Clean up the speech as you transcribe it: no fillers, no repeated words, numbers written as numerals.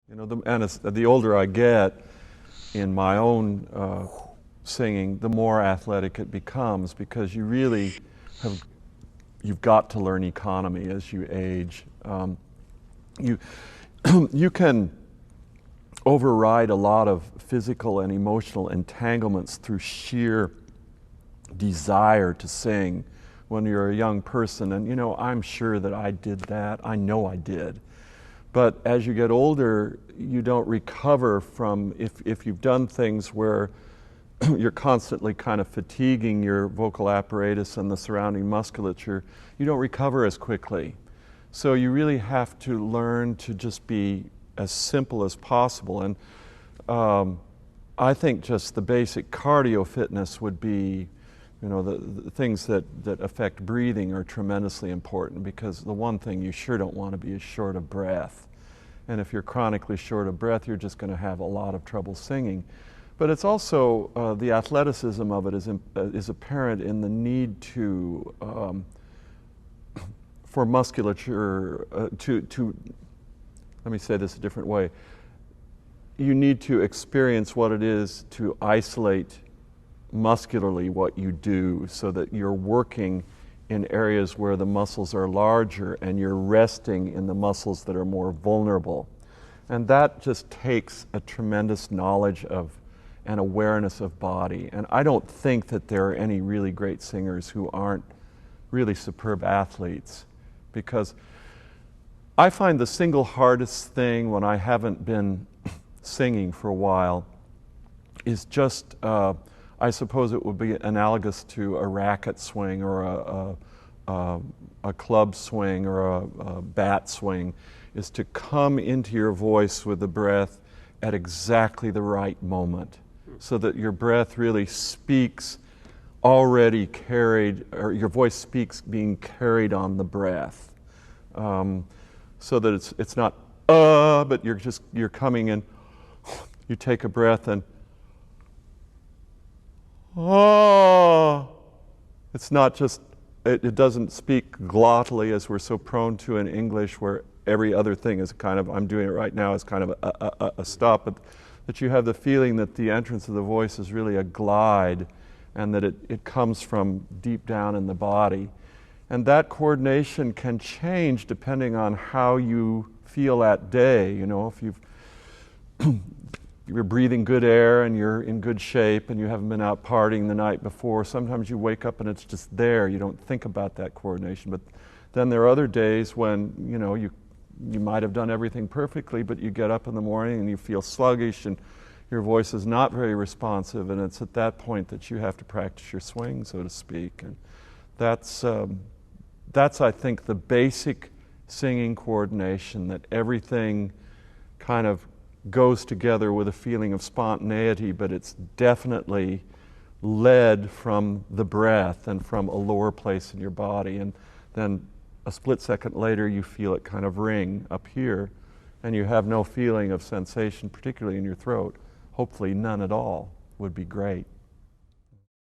You know, and the older I get in my own singing, the more athletic it becomes, because you've got to learn economy as you age. You you can override a lot of physical and emotional entanglements through sheer desire to sing when you're a young person. And you know, I'm sure that I did that. I know I did. But as you get older, you don't recover from, if you've done things where you're constantly kind of fatiguing your vocal apparatus and the surrounding musculature, you don't recover as quickly. So you really have to learn to just be as simple as possible. And I think just the basic cardio fitness would be, you know, the things that affect breathing are tremendously important, because the one thing you sure don't want to be is short of breath. And if you're chronically short of breath, you're just going to have a lot of trouble singing. But it's also, the athleticism of it is apparent in the need to, for musculature, let me say this a different way. You need to experience what it is to isolate muscularly what you do, so that you're working in areas where the muscles are larger and you're resting in the muscles that are more vulnerable. And that just takes a tremendous knowledge of and awareness of body. And I don't think that there are any really great singers who aren't really superb athletes, because I find the single hardest thing when I haven't been singing for a while is just I suppose it would be analogous to a racket swing or a club swing or a bat swing, is to come into your voice with the breath at exactly the right moment, so that your breath really speaks already carried, or your voice speaks being carried on the breath, so that it's not but you're coming in. You take a breath and it's not just, it doesn't speak glottally as we're so prone to in English, where every other thing is kind of, I'm doing it right now, is kind of a stop, but that you have the feeling that the entrance of the voice is really a glide, and that it comes from deep down in the body. And that coordination can change depending on how you feel that day. You know, if you're breathing good air and you're in good shape and you haven't been out partying the night before, sometimes you wake up and it's just there. You don't think about that coordination. But then there are other days when, you know, you might have done everything perfectly, but you get up in the morning and you feel sluggish and your voice is not very responsive, and it's at that point that you have to practice your swing, so to speak. And that's I think, the basic singing coordination, that everything kind of goes together with a feeling of spontaneity, but it's definitely led from the breath and from a lower place in your body. And then a split second later, you feel it kind of ring up here, and you have no feeling of sensation, particularly in your throat. Hopefully none at all would be great.